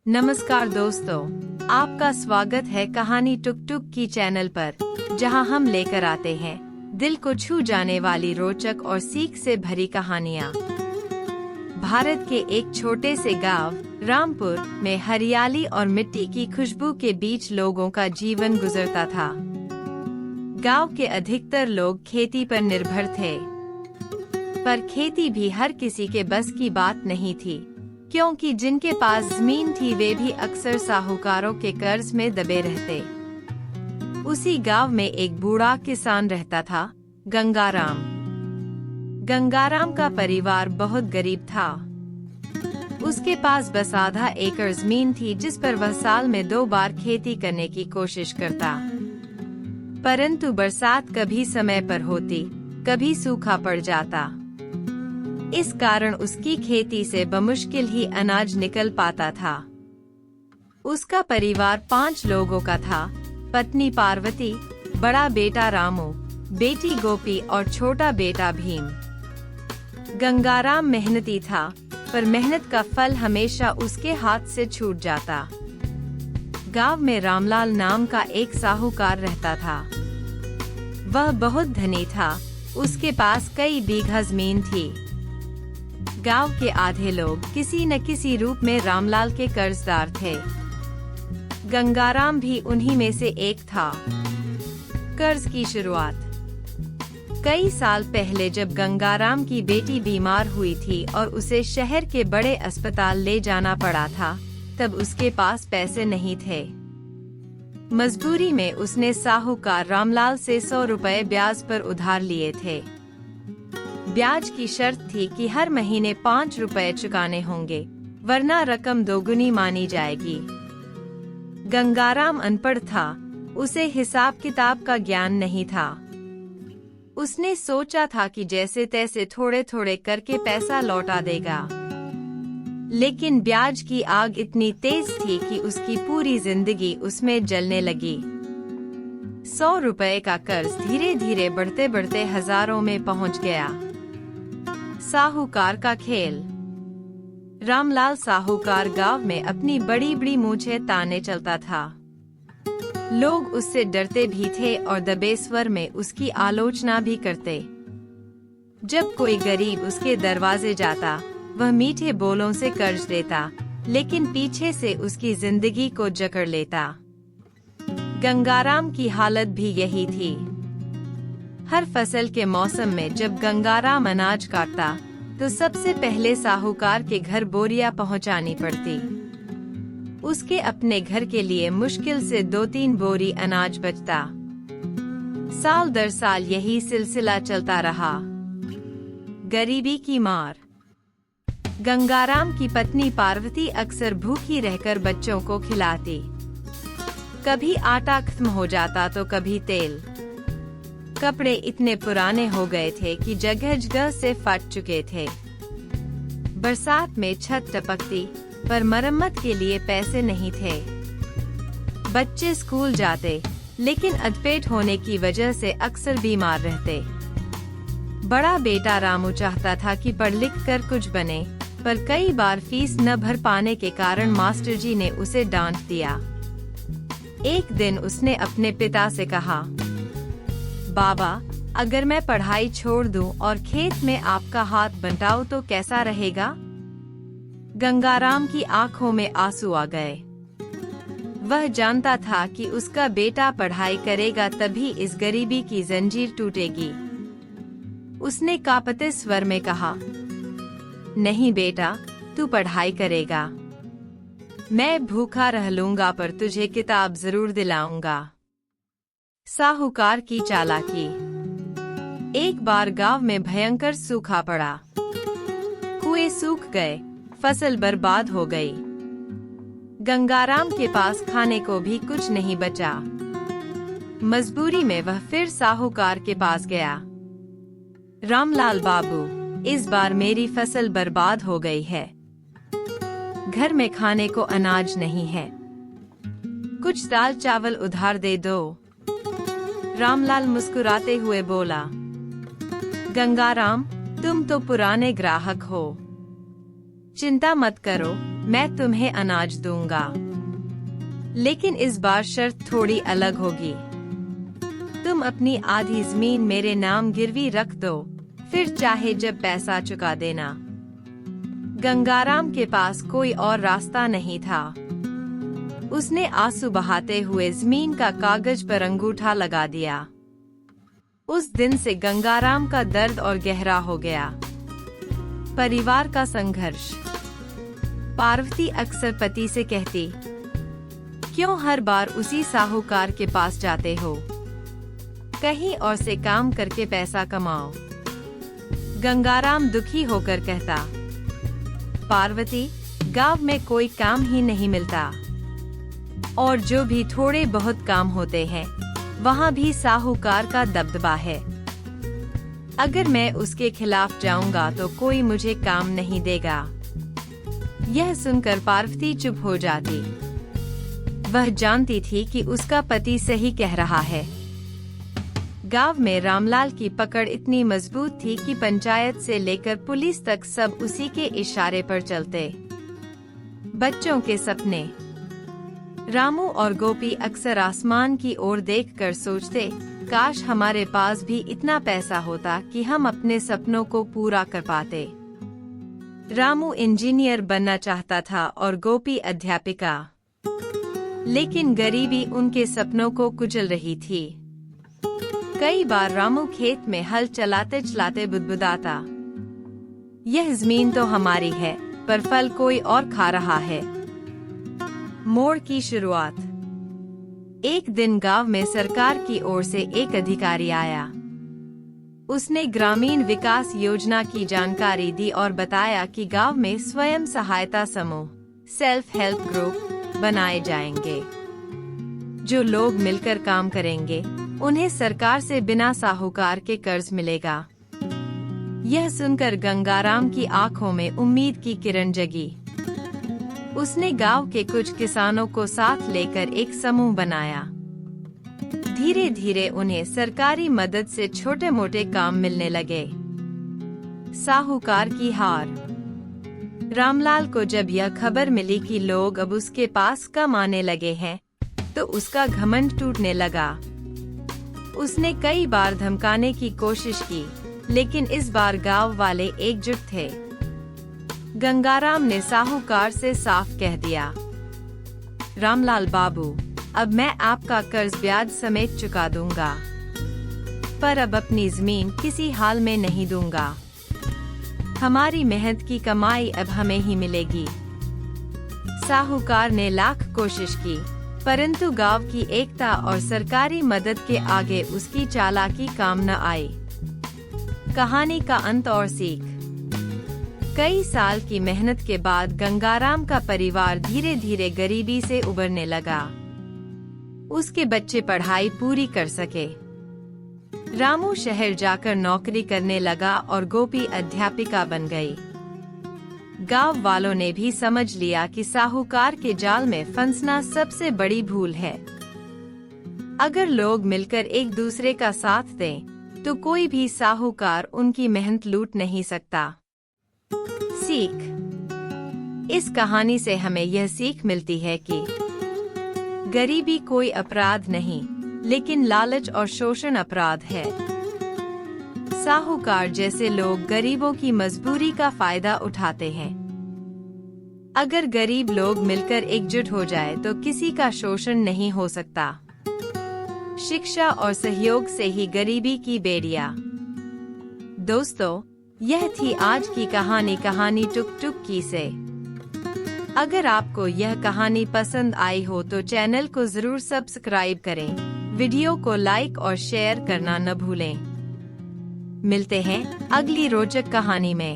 नमस्कार दोस्तों, आपका स्वागत है कहानी टुक टुक की चैनल पर, जहां हम लेकर आते हैं दिल को छू जाने वाली रोचक और सीख से भरी कहानियां। भारत के एक छोटे से गांव रामपुर में हरियाली और मिट्टी की खुशबू के बीच लोगों का जीवन गुजरता था। गांव के अधिकतर लोग खेती पर निर्भर थे, पर खेती भी हर किसी के बस की बात नहीं थी, क्योंकि जिनके पास जमीन थी वे भी अक्सर साहूकारों के कर्ज में दबे रहते। उसी गांव में एक बूढ़ा किसान रहता था, गंगाराम। गंगाराम का परिवार बहुत गरीब था। उसके पास बस आधा एकड़ जमीन थी, जिस पर वह साल में 2 बार खेती करने की कोशिश करता। परंतु बरसात कभी समय पर होती, कभी सूखा पड़ जाता। इस कारण उसकी खेती से बमुश्किल ही अनाज निकल पाता था। उसका परिवार 5 लोगों का था, पत्नी पार्वती, बड़ा बेटा रामू, बेटी गोपी और छोटा बेटा भीम। गंगाराम मेहनती था, पर मेहनत का फल हमेशा उसके हाथ से छूट जाता। गांव में रामलाल नाम का एक साहूकार रहता था। वह बहुत धनी था, उसके पास कई बीघा जमीन थी। गांव के आधे लोग किसी न किसी रूप में रामलाल के कर्जदार थे। गंगाराम भी उन्हीं में से एक था। कर्ज की शुरुआत कई साल पहले जब गंगाराम की बेटी बीमार हुई थी और उसे शहर के बड़े अस्पताल ले जाना पड़ा था, तब उसके पास पैसे नहीं थे। मजबूरी में उसने साहूकार रामलाल से 100 रुपए ब्याज पर उधार लिए थे। ब्याज की शर्त थी कि हर महीने 5 रुपए चुकाने होंगे, वरना रकम दोगुनी मानी जाएगी। गंगाराम अनपढ़ था, उसे हिसाब किताब का ज्ञान नहीं था। उसने सोचा था कि जैसे तैसे थोड़े थोड़े करके पैसा लौटा देगा, लेकिन ब्याज की आग इतनी तेज थी कि उसकी पूरी जिंदगी उसमें जलने लगी। 100 रुपए का कर्ज धीरे धीरे बढ़ते बढ़ते हजारों में पहुंच गया। साहूकार का खेल। रामलाल साहूकार गांव में अपनी बड़ी बड़ी मूंछें ताने चलता था। लोग उससे डरते भी थे और दबे स्वर में उसकी आलोचना भी करते। जब कोई गरीब उसके दरवाजे जाता, वह मीठे बोलों से कर्ज देता, लेकिन पीछे से उसकी जिंदगी को जकड़ लेता। गंगाराम की हालत भी यही थी। हर फसल के मौसम में जब गंगाराम अनाज काटता, तो सबसे पहले साहूकार के घर बोरियां पहुंचानी पड़ती। उसके अपने घर के लिए मुश्किल से 2-3 बोरी अनाज बचता। साल दर साल यही सिलसिला चलता रहा। गरीबी की मार। गंगाराम की पत्नी पार्वती अक्सर भूखी रहकर बच्चों को खिलाती। कभी आटा खत्म हो जाता तो कभी तेल। कपड़े इतने पुराने हो गए थे कि जगह जगह से फट चुके थे। बरसात में छत टपकती, पर मरम्मत के लिए पैसे नहीं थे। बच्चे स्कूल जाते, लेकिन अधपेट होने की वजह से अक्सर बीमार रहते। बड़ा बेटा रामू चाहता था कि पढ़ लिख कर कुछ बने, पर कई बार फीस न भर पाने के कारण मास्टर जी ने उसे डांट दिया। एक दिन उसने अपने पिता से कहा, बाबा, अगर मैं पढ़ाई छोड़ दूं और खेत में आपका हाथ बंटाऊं तो कैसा रहेगा? गंगाराम की आंखों में आंसू आ गए। वह जानता था कि उसका बेटा पढ़ाई करेगा तभी इस गरीबी की जंजीर टूटेगी। उसने कांपते स्वर में कहा, नहीं बेटा, तू पढ़ाई करेगा। मैं भूखा रह लूंगा, पर तुझे किताब जरूर दिलाऊंगा। साहूकार की चालाकी। एक बार गांव में भयंकर सूखा पड़ा। कुएं सूख गए, फसल बर्बाद हो गई। गंगाराम के पास खाने को भी कुछ नहीं बचा। मजबूरी में वह फिर साहूकार के पास गया। रामलाल बाबू, इस बार मेरी फसल बर्बाद हो गई है। घर में खाने को अनाज नहीं है, कुछ दाल चावल उधार दे दो। रामलाल मुस्कुराते हुए बोला, गंगाराम, तुम तो पुराने ग्राहक हो, चिंता मत करो, मैं तुम्हें अनाज दूंगा, लेकिन इस बार शर्त थोड़ी अलग होगी। तुम अपनी आधी जमीन मेरे नाम गिरवी रख दो, फिर चाहे जब पैसा चुका देना। गंगाराम के पास कोई और रास्ता नहीं था। उसने आंसू बहाते हुए जमीन का कागज पर अंगूठा लगा दिया। उस दिन से गंगाराम का दर्द और गहरा हो गया। परिवार का संघर्ष। पार्वती अक्सर पति से कहती, क्यों हर बार उसी साहूकार के पास जाते हो? कहीं और से काम करके पैसा कमाओ। गंगाराम दुखी होकर कहता, पार्वती, गांव में कोई काम ही नहीं मिलता, और जो भी थोड़े बहुत काम होते हैं वहाँ भी साहूकार का दबदबा है। अगर मैं उसके खिलाफ जाऊंगा तो कोई मुझे काम नहीं देगा। यह सुनकर पार्वती चुप हो जाती। वह जानती थी कि उसका पति सही कह रहा है। गांव में रामलाल की पकड़ इतनी मजबूत थी कि पंचायत से लेकर पुलिस तक सब उसी के इशारे पर चलते। बच्चों के सपने। रामू और गोपी अक्सर आसमान की ओर देखकर सोचते, काश हमारे पास भी इतना पैसा होता कि हम अपने सपनों को पूरा कर पाते। रामू इंजीनियर बनना चाहता था और गोपी अध्यापिका, लेकिन गरीबी उनके सपनों को कुचल रही थी। कई बार रामू खेत में हल चलाते चलाते बुदबुदाता, यह जमीन तो हमारी है, पर फल कोई और खा रहा है। मोड़ की शुरुआत। एक दिन गांव में सरकार की ओर से एक अधिकारी आया। उसने ग्रामीण विकास योजना की जानकारी दी और बताया कि गांव में स्वयं सहायता समूह, सेल्फ हेल्प ग्रुप बनाए जाएंगे। जो लोग मिलकर काम करेंगे उन्हें सरकार से बिना साहूकार के कर्ज मिलेगा। यह सुनकर गंगाराम की आंखों में उम्मीद की किरण जगी। उसने गांव के कुछ किसानों को साथ लेकर एक समूह बनाया। धीरे धीरे उन्हें सरकारी मदद से छोटे मोटे काम मिलने लगे। साहूकार की हार। रामलाल को जब यह खबर मिली कि लोग अब उसके पास कम आने लगे हैं, तो उसका घमंड टूटने लगा। उसने कई बार धमकाने की कोशिश की, लेकिन इस बार गांव वाले एकजुट थे। गंगाराम ने साहूकार से साफ कह दिया, रामलाल बाबू, अब मैं आपका कर्ज ब्याज समेत चुका दूंगा, पर अब अपनी जमीन किसी हाल में नहीं दूंगा। हमारी मेहनत की कमाई अब हमें ही मिलेगी। साहूकार ने लाख कोशिश की, परंतु गांव की एकता और सरकारी मदद के आगे उसकी चालाकी काम न आई। कहानी का अंत और सीख। कई साल की मेहनत के बाद गंगाराम का परिवार धीरे धीरे गरीबी से उबरने लगा। उसके बच्चे पढ़ाई पूरी कर सके। रामू शहर जाकर नौकरी करने लगा और गोपी अध्यापिका बन गई। गांव वालों ने भी समझ लिया कि साहूकार के जाल में फंसना सबसे बड़ी भूल है। अगर लोग मिलकर एक दूसरे का साथ दें, तो कोई भी साहूकार उनकी मेहनत लूट नहीं सकता। सीख। इस कहानी से हमें यह सीख मिलती है कि गरीबी कोई अपराध नहीं, लेकिन लालच और शोषण अपराध है। साहूकार जैसे लोग गरीबों की मजबूरी का फायदा उठाते हैं। अगर गरीब लोग मिलकर एकजुट हो जाए तो किसी का शोषण नहीं हो सकता। शिक्षा और सहयोग से ही गरीबी की बेड़ियां। दोस्तों, यह थी आज की कहानी टुक टुक की से। अगर आपको यह कहानी पसंद आई हो तो चैनल को जरूर सब्सक्राइब करें, वीडियो को लाइक और शेयर करना न भूलें। मिलते हैं अगली रोचक कहानी में।